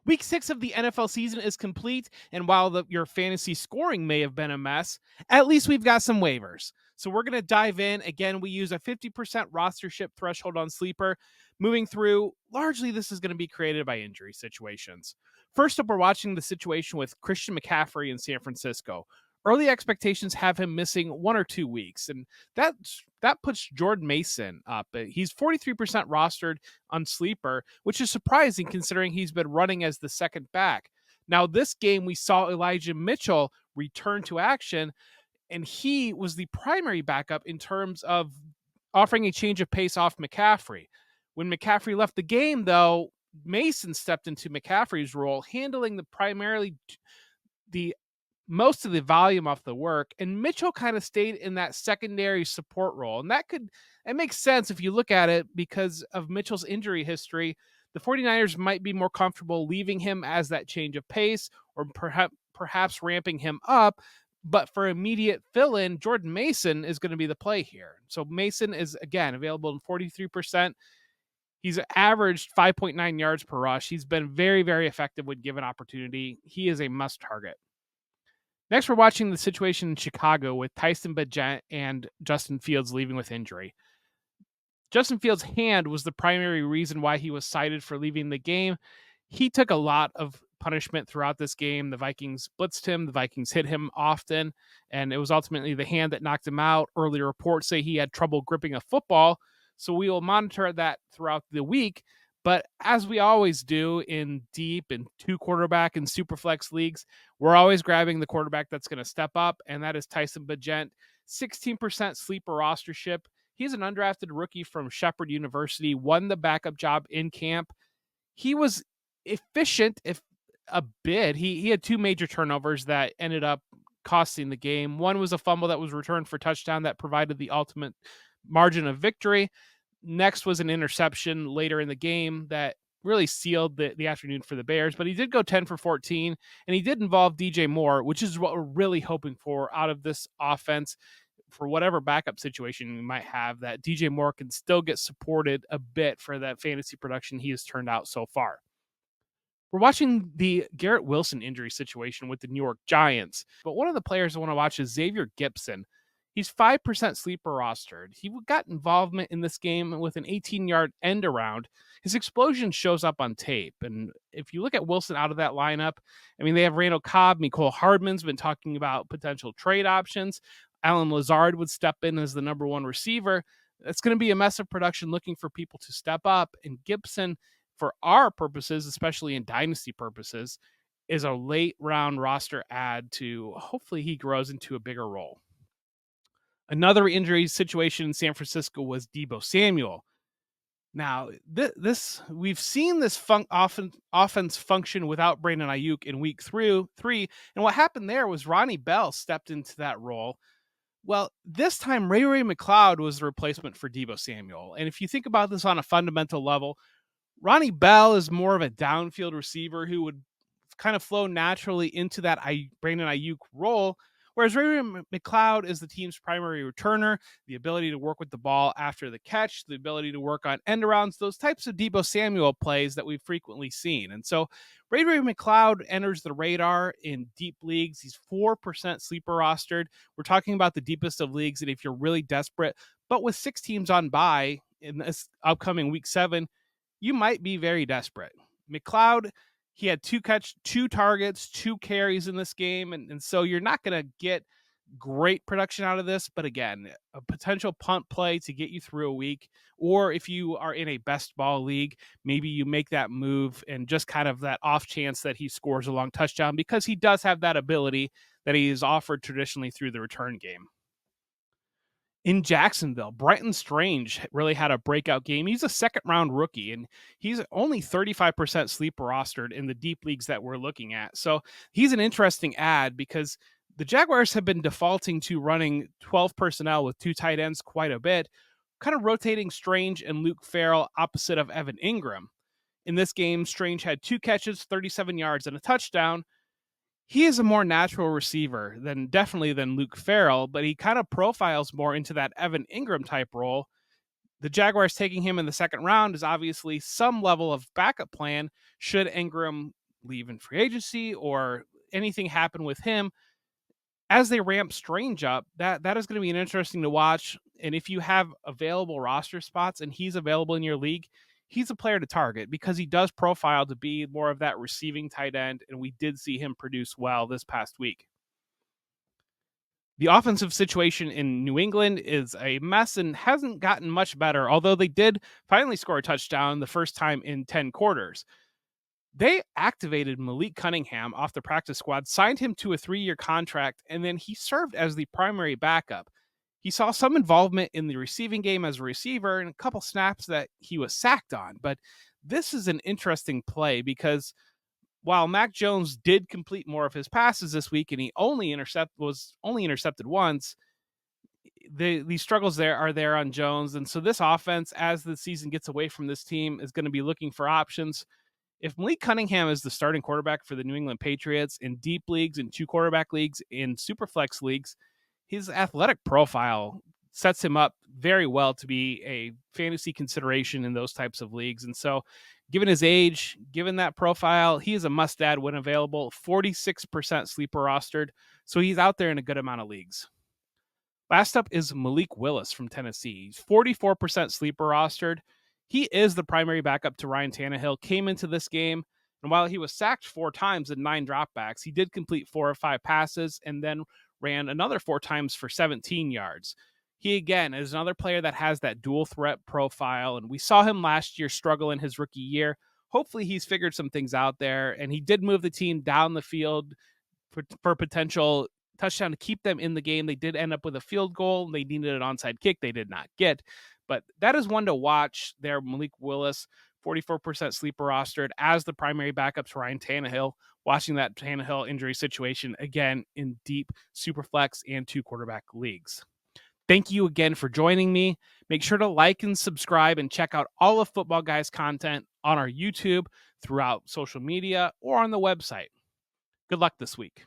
Week 6 of the NFL season is complete, and while your fantasy scoring may have been a mess, at least we've got some waivers. So we're going to dive in. Again, we use a 50% rostership threshold on Sleeper. Moving through, largely this is going to be created by injury situations. First up, we're watching the situation with Christian McCaffrey in San Francisco. Early expectations have him missing 1 or 2 weeks, and that puts Jordan Mason up. He's 43% rostered on Sleeper, which is surprising considering he's been running as the second back. Now, this game, we saw Elijah Mitchell return to action, and he was the primary backup in terms of offering a change of pace off McCaffrey. When McCaffrey left the game, though, Mason stepped into McCaffrey's role, handling the most of the volume off the work, and Mitchell kind of stayed in that secondary support role. And it makes sense if you look at it because of Mitchell's injury history. The 49ers might be more comfortable leaving him as that change of pace or perhaps ramping him up. But for immediate fill-in, Jordan Mason is going to be the play here. So Mason is, again, available in 43%. He's averaged 5.9 yards per rush. He's been very, very effective when given opportunity. He is a must target. Next, we're watching the situation in Chicago with Tyson Bagent and Justin Fields leaving with injury. Justin Fields' hand was the primary reason why he was cited for leaving the game. He took a lot of punishment throughout this game. The Vikings blitzed him. The Vikings hit him often, and it was ultimately the hand that knocked him out. Earlier reports say he had trouble gripping a football, so we will monitor that throughout the week. But as we always do in deep and 2-quarterback and super flex leagues, we're always grabbing the quarterback that's going to step up, and that is Tyson Bagent. 16% sleeper rostership. He's an undrafted rookie from Shepherd University, won the backup job in camp. He was efficient, if a bit. He had 2 major turnovers that ended up costing the game. One was a fumble that was returned for touchdown that provided the ultimate margin of victory. Next was an interception later in the game that really sealed the afternoon for the Bears, but he did go 10 for 14, and he did involve DJ Moore, which is what we're really hoping for out of this offense. For whatever backup situation we might have, that DJ Moore can still get supported a bit for that fantasy production he has turned out so far. We're watching the Garrett Wilson injury situation with the New York Giants, but one of the players I want to watch is Xavier Gipson. He's 5% sleeper rostered. He got involvement in this game with an 18-yard end around. His explosion shows up on tape. And if you look at Wilson out of that lineup, I mean, they have Randall Cobb. Mecole Hardman's been talking about potential trade options. Alan Lazard would step in as the number one receiver. It's going to be a mess of production looking for people to step up. And Gipson, for our purposes, especially in dynasty purposes, is a late round roster add to hopefully he grows into a bigger role. Another injury situation in San Francisco was Deebo Samuel. Now, we've seen this offense function without Brandon Ayuk in week 3, and what happened there was Ronnie Bell stepped into that role. Well, this time Ray McLeod was the replacement for Deebo Samuel, and if you think about this on a fundamental level, Ronnie Bell is more of a downfield receiver who would kind of flow naturally into that Brandon Ayuk role, whereas Ray McLeod is the team's primary returner, the ability to work with the ball after the catch, the ability to work on end arounds, those types of Deebo Samuel plays that we've frequently seen. And so Ray McLeod enters the radar in deep leagues. He's 4% sleeper rostered. We're talking about the deepest of leagues, and if you're really desperate, but with 6 teams on bye in this upcoming week 7, you might be very desperate. McLeod, he had 2 targets, 2 carries in this game. And so you're not going to get great production out of this. But again, a potential punt play to get you through a week. Or if you are in a best ball league, maybe you make that move and just kind of that off chance that he scores a long touchdown, because he does have that ability that he is offered traditionally through the return game. In Jacksonville, Brenton Strange really had a breakout game. He's a second-round rookie, and he's only 35% sleeper rostered in the deep leagues that we're looking at. So he's an interesting add because the Jaguars have been defaulting to running 12 personnel with 2 tight ends quite a bit, kind of rotating Strange and Luke Farrell opposite of Evan Ingram. In this game, Strange had 2 catches, 37 yards, and a touchdown. He is a more natural receiver than Luke Farrell, but he kind of profiles more into that Evan Ingram type role. The Jaguars taking him in the second round is obviously some level of backup plan should Ingram leave in free agency or anything happen with him, as they ramp Strange up, that is going to be an interesting to watch. And if you have available roster spots and he's available in your league, he's a player to target because he does profile to be more of that receiving tight end, and we did see him produce well this past week. The offensive situation in New England is a mess and hasn't gotten much better, although they did finally score a touchdown the first time in 10 quarters. They activated Malik Cunningham off the practice squad, signed him to a 3-year contract, and then he served as the primary backup. He saw some involvement in the receiving game as a receiver and a couple snaps that he was sacked on. But this is an interesting play because while Mac Jones did complete more of his passes this week and he was only intercepted once, the struggles there are there on Jones. And so this offense, as the season gets away from this team, is going to be looking for options. If Malik Cunningham is the starting quarterback for the New England Patriots in deep leagues, in 2-quarterback leagues, in superflex leagues, his athletic profile sets him up very well to be a fantasy consideration in those types of leagues. And so, given his age, given that profile, he is a must-add when available. 46% sleeper rostered, so he's out there in a good amount of leagues. Last up is Malik Willis from Tennessee. He's 44% sleeper rostered. He is the primary backup to Ryan Tannehill, came into this game, and while he was sacked 4 times and 9 dropbacks, he did complete 4 of 5 passes and then ran another 4 times for 17 yards. He, again, is another player that has that dual threat profile, and we saw him last year struggle in his rookie year. Hopefully he's figured some things out there, and he did move the team down the field for potential touchdown to keep them in the game. They did end up with a field goal. They needed an onside kick. They did not get. But that is one to watch there. Malik Willis, 44% sleeper rostered as the primary backup to Ryan Tannehill. Watching that Tannehill injury situation again in deep superflex and 2-quarterback leagues. Thank you again for joining me. Make sure to like and subscribe and check out all of Football Guys content on our YouTube, throughout social media, or on the website. Good luck this week.